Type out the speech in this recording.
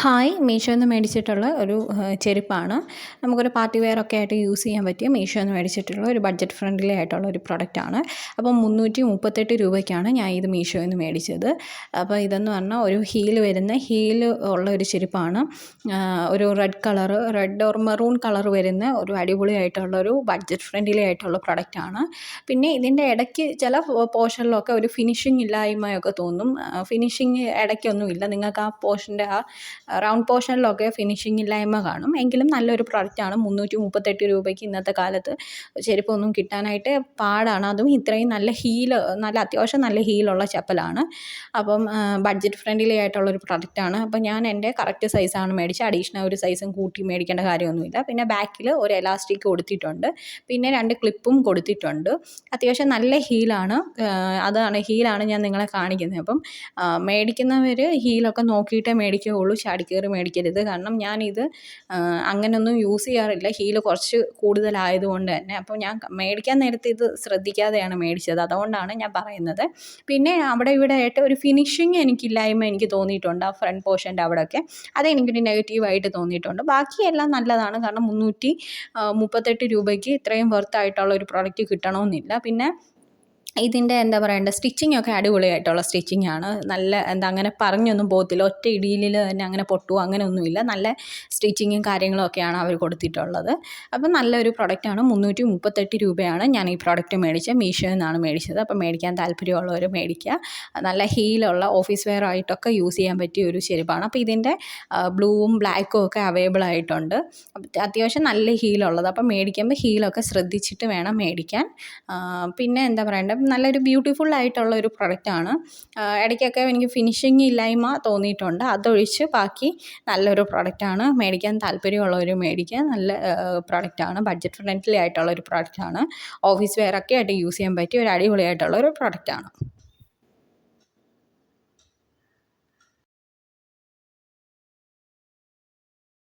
Hi, മീഷോന്ന് മേടിച്ചിട്ടുള്ള ഒരു ചെരുപ്പാണ്. നമുക്കൊരു party wear ഒക്കെ ആയിട്ട് യൂസ് ചെയ്യാൻ പറ്റിയ മീഷോന്ന് മേടിച്ചിട്ടുള്ള ഒരു ബഡ്ജറ്റ് ഫ്രണ്ട്ലി ആയിട്ടുള്ള ഒരു പ്രൊഡക്റ്റാണ്. അപ്പം 338 രൂപയ്ക്കാണ് ഞാൻ ഇത് മീഷോന്ന് മേടിച്ചത്. അപ്പോൾ ഇതെന്ന് പറഞ്ഞാൽ ഒരു ഹീല് ഉള്ള ഒരു ചെരുപ്പാണ്. ഒരു റെഡ് ഓർ മെറൂൺ കളർ വരുന്ന ഒരു അടിപൊളിയായിട്ടുള്ള ഒരു ബഡ്ജറ്റ് ഫ്രണ്ട്ലി ആയിട്ടുള്ള പ്രൊഡക്റ്റാണ്. പിന്നെ ഇതിൻ്റെ ഇടയ്ക്ക് ചില പോർഷനിലൊക്കെ ഒരു ഫിനിഷിംഗ് ഇല്ലായ്മയൊക്കെ തോന്നും. ഫിനിഷിങ് ഇടയ്ക്കൊന്നുമില്ല. നിങ്ങൾക്ക് ആ പോർഷൻ്റെ റൗണ്ട് പോർഷനിലൊക്കെ ഫിനിഷിംഗ് ഇല്ലായ്മ കാണും. എങ്കിലും നല്ലൊരു പ്രൊഡക്റ്റാണ്. 338 രൂപയ്ക്ക് ഇന്നത്തെ കാലത്ത് ചെരുപ്പൊന്നും കിട്ടാനായിട്ട് പാടാണ്. അതും ഇത്രയും നല്ല അത്യാവശ്യം നല്ല ഹീലുള്ള ചപ്പലാണ്. അപ്പം ബഡ്ജറ്റ് ഫ്രണ്ട്ലി ആയിട്ടുള്ളൊരു പ്രൊഡക്റ്റാണ്. അപ്പം ഞാൻ എൻ്റെ കറക്റ്റ് സൈസാണ് മേടിച്ചത്. അഡീഷണൽ ഒരു സൈസും കൂട്ടി മേടിക്കേണ്ട കാര്യമൊന്നുമില്ല. പിന്നെ ബാക്കിൽ ഒരു എലാസ്റ്റിക് കൊടുത്തിട്ടുണ്ട്. പിന്നെ 2 ക്ലിപ്പും കൊടുത്തിട്ടുണ്ട്. അത്യാവശ്യം നല്ല ഹീലാണ്. ഹീലാണ് ഞാൻ നിങ്ങളെ കാണിക്കുന്നത്. അപ്പം മേടിക്കുന്നവർ ഹീലൊക്കെ നോക്കിയിട്ടേ മേടിക്കുകയുള്ളൂ. ചാടിക്കയറി മേടിക്കരുത്. കാരണം ഞാനിത് അങ്ങനെയൊന്നും യൂസ് ചെയ്യാറില്ല, ഹീല് കുറച്ച് കൂടുതലായതുകൊണ്ട് തന്നെ. അപ്പോൾ ഞാൻ മേടിക്കാൻ നേരത്തെ ഇത് ശ്രദ്ധിക്കാതെയാണ് മേടിച്ചത്. അതുകൊണ്ടാണ് ഞാൻ പറയുന്നത്. പിന്നെ അവിടെ ഇവിടെ ആയിട്ട് ഒരു ഫിനിഷിങ് എനിക്കില്ലായ്മ എനിക്ക് തോന്നിയിട്ടുണ്ട്. ആ ഫ്രണ്ട് പോർഷൻ്റെ അവിടെയൊക്കെ അതെനിക്കൊരു നെഗറ്റീവായിട്ട് തോന്നിയിട്ടുണ്ട്. ബാക്കിയെല്ലാം നല്ലതാണ്. കാരണം 338 രൂപയ്ക്ക് ഇത്രയും വർത്തായിട്ടുള്ള ഒരു പ്രൊഡക്റ്റ് കിട്ടണമെന്നില്ല. പിന്നെ ഇതിൻ്റെ സ്റ്റിച്ചിങ്ങൊക്കെ അടിപൊളിയായിട്ടുള്ള സ്റ്റിച്ചിങ്ങാണ്. അങ്ങനെ പറഞ്ഞൊന്നും പോകത്തില്ല. ഒറ്റ ഇടിയിൽ തന്നെ അങ്ങനെ പൊട്ടുമോ അങ്ങനെയൊന്നുമില്ല. നല്ല സ്റ്റിച്ചിങ്ങും കാര്യങ്ങളും ഒക്കെയാണ് അവർ കൊടുത്തിട്ടുള്ളത്. അപ്പം നല്ലൊരു പ്രൊഡക്റ്റാണ്. 338 രൂപയാണ് ഞാൻ ഈ പ്രൊഡക്റ്റ് മേടിച്ചത്. മീഷോയിൽ നിന്നാണ് മേടിച്ചത്. അപ്പം മേടിക്കാൻ താല്പര്യമുള്ളവർ മേടിക്കുക. നല്ല ഹീലുള്ള ഓഫീസ് വെയർ ആയിട്ടൊക്കെ യൂസ് ചെയ്യാൻ പറ്റിയ ഒരു ചെരുപ്പാണ്. അപ്പോൾ ഇതിൻ്റെ ബ്ലൂവും ബ്ലാക്കും ഒക്കെ അവൈലബിൾ ആയിട്ടുണ്ട്. അത്യാവശ്യം നല്ല ഹീലുള്ളത്. അപ്പം മേടിക്കുമ്പോൾ ഹീലൊക്കെ ശ്രദ്ധിച്ചിട്ട് വേണം മേടിക്കാൻ. പിന്നെ നല്ലൊരു ബ്യൂട്ടിഫുൾ ആയിട്ടുള്ള ഒരു പ്രൊഡക്റ്റാണ്. ഇടയ്ക്കൊക്കെ എനിക്ക് ഫിനിഷിംഗ് ഇല്ലായ്മ തോന്നിയിട്ടുണ്ട്. അതൊഴിച്ച് ബാക്കി നല്ലൊരു പ്രൊഡക്റ്റാണ്. മേടിക്കാൻ താല്പര്യമുള്ളവർ മേടിക്കുക. നല്ല പ്രൊഡക്റ്റാണ്. ബഡ്ജറ്റ് ഫ്രണ്ട്ലി ആയിട്ടുള്ള ഒരു പ്രൊഡക്റ്റാണ്. ഓഫീസ് വെയർ ഒക്കെ ആയിട്ട് യൂസ് ചെയ്യാൻ പറ്റിയ ഒരു അടിപൊളിയായിട്ടുള്ള ഒരു പ്രൊഡക്റ്റാണ്.